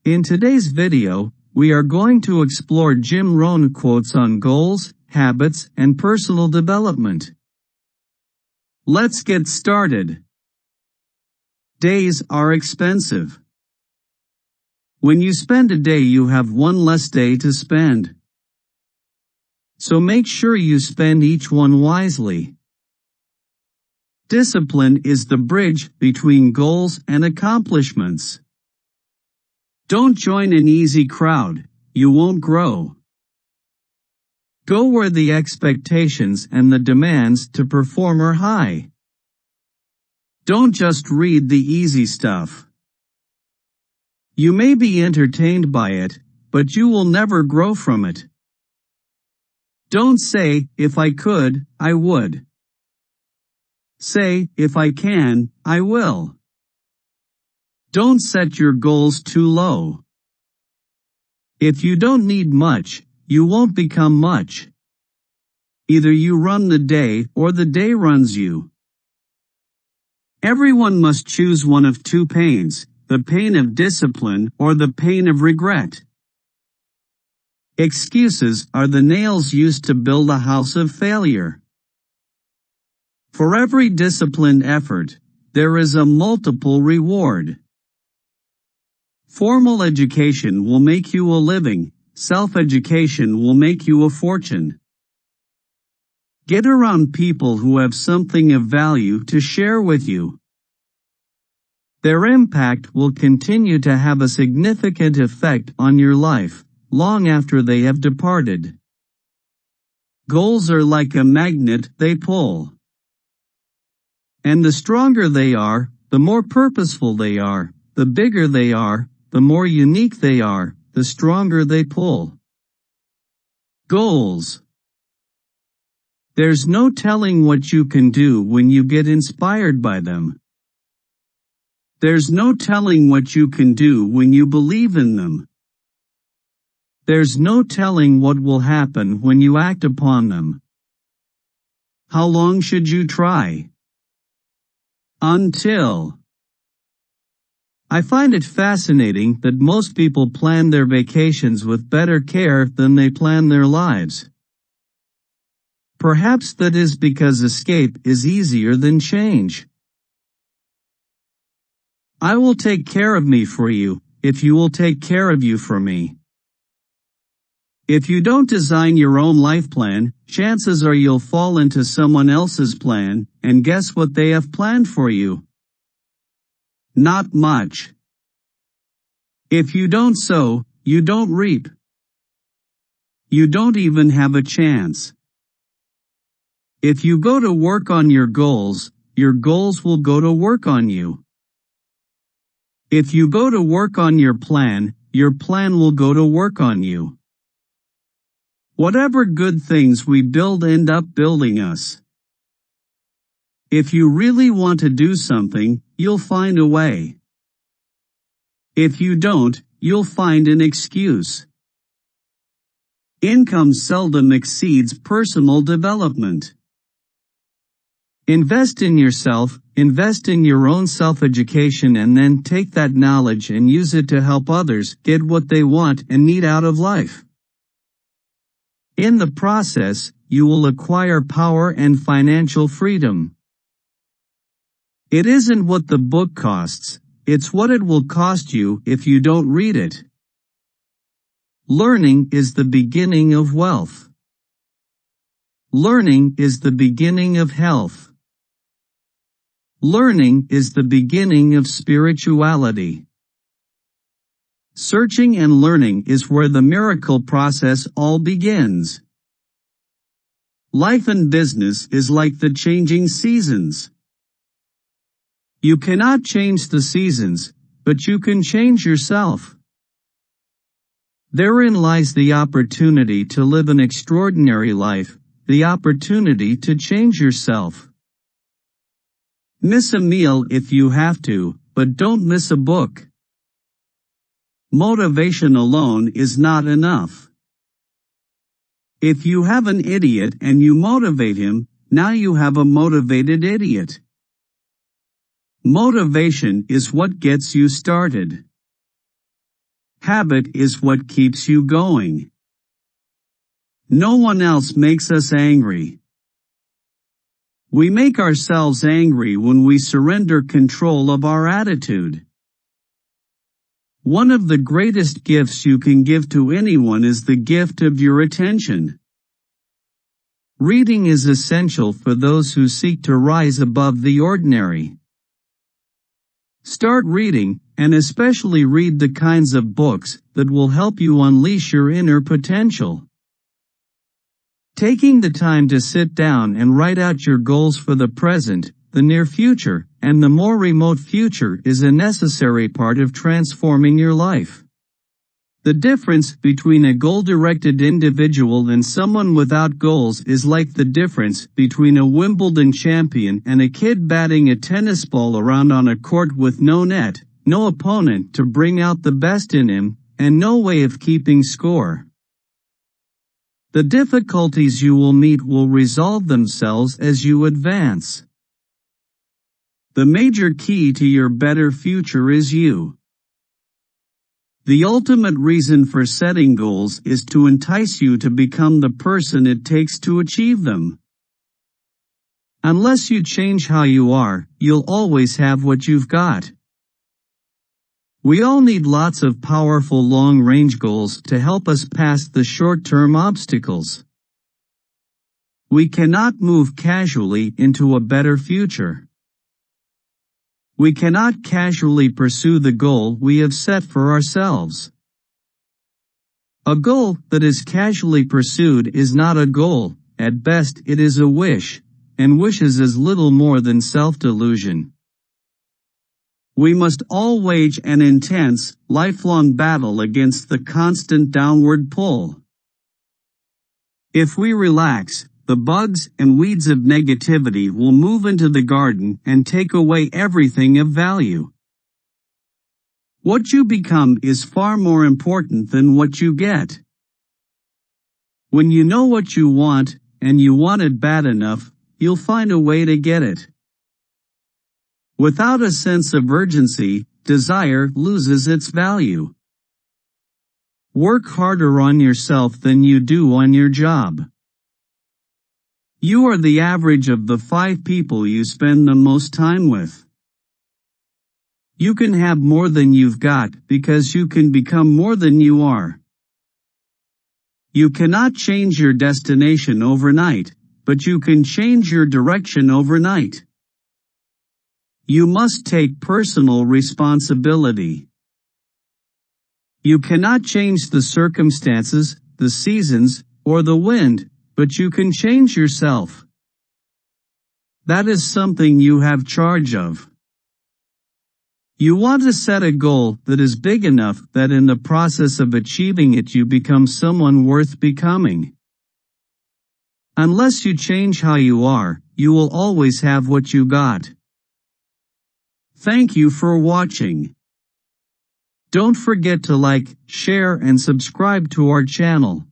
In today's video, we are going to explore Rohn Quotes on goals, habits, and personal development. Let's get started. Days are expensive. When you spend a day, you have one less day to spend. So make sure you spend each one wisely. Discipline is the bridge between goals and accomplishments. Don't join an easy crowd, you won't grow. Go where the expectations and the demands to perform are high. Don't just read the easy stuff. You may be entertained by it, but you will never grow from it. Don't say, "If I could, I would." Say, "If I can, I will." Don't set your goals too low. If you don't need much, you won't become much. Either you run the day or the day runs you. Everyone must choose one of two pains, the pain of discipline or the pain of regret. Excuses are the nails used to build a house of failure. For every disciplined effort, there is a multiple reward. Formal education will make you a living, self-education will make you a fortune. Get around people who have something of value to share with you. Their impact will continue to have a significant effect on your life, long after they have departed. Goals are like a magnet, they pull. And the stronger they are, the more purposeful they are, the bigger they are, the more unique they are, the stronger they pull. Goals. There's no telling what you can do when you get inspired by them. There's no telling what you can do when you believe in them. There's no telling what will happen when you act upon them. How long should you try? Until. I find it fascinating that most people plan their vacations with better care than they plan their lives. Perhaps that is because escape is easier than change. I will take care of me for you, if you will take care of you for me. If you don't design your own life plan, chances are you'll fall into someone else's plan, and guess what they have planned for you? Not much. If you don't sow, you don't reap. You don't even have a chance. If you go to work on your goals will go to work on you. If you go to work on your plan will go to work on you. Whatever good things we build end up building us. If you really want to do something, you'll find a way. If you don't, you'll find an excuse. Income seldom exceeds personal development. Invest in yourself, invest in your own self-education, and then take that knowledge and use it to help others get what they want and need out of life. In the process, you will acquire power and financial freedom. It isn't what the book costs, it's what it will cost you if you don't read it. Learning is the beginning of wealth. Learning is the beginning of health. Learning is the beginning of spirituality. Searching and learning is where the miracle process all begins. Life and business is like the changing seasons. You cannot change the seasons, but you can change yourself. Therein lies the opportunity to live an extraordinary life, the opportunity to change yourself. Miss a meal if you have to, but don't miss a book. Motivation alone is not enough. If you have an idiot and you motivate him, now you have a motivated idiot. Motivation is what gets you started. Habit is what keeps you going. No one else makes us angry. We make ourselves angry when we surrender control of our attitude. One of the greatest gifts you can give to anyone is the gift of your attention. Reading is essential for those who seek to rise above the ordinary. Start reading, and especially read the kinds of books that will help you unleash your inner potential. Taking the time to sit down and write out your goals for the present, the near future, and the more remote future is a necessary part of transforming your life. The difference between a goal-directed individual and someone without goals is like the difference between a Wimbledon champion and a kid batting a tennis ball around on a court with no net, no opponent to bring out the best in him, and no way of keeping score. The difficulties you will meet will resolve themselves as you advance. The major key to your better future is you. The ultimate reason for setting goals is to entice you to become the person it takes to achieve them. Unless you change how you are, you'll always have what you've got. We all need lots of powerful long-range goals to help us past the short-term obstacles. We cannot move casually into a better future. We cannot casually pursue the goal we have set for ourselves. A goal that is casually pursued is not a goal, at best it is a wish, and wishes is little more than self-delusion. We must all wage an intense, lifelong battle against the constant downward pull. If we relax, the bugs and weeds of negativity will move into the garden and take away everything of value. What you become is far more important than what you get. When you know what you want, and you want it bad enough, you'll find a way to get it. Without a sense of urgency, desire loses its value. Work harder on yourself than you do on your job. You are the average of the 5 people you spend the most time with. You can have more than you've got because you can become more than you are. You cannot change your destination overnight, but you can change your direction overnight. You must take personal responsibility. You cannot change the circumstances, the seasons, or the wind, but you can change yourself. That is something you have charge of. You want to set a goal that is big enough that in the process of achieving it you become someone worth becoming. Unless you change how you are, you will always have what you got. Thank you for watching. Don't forget to like, share and subscribe to our channel.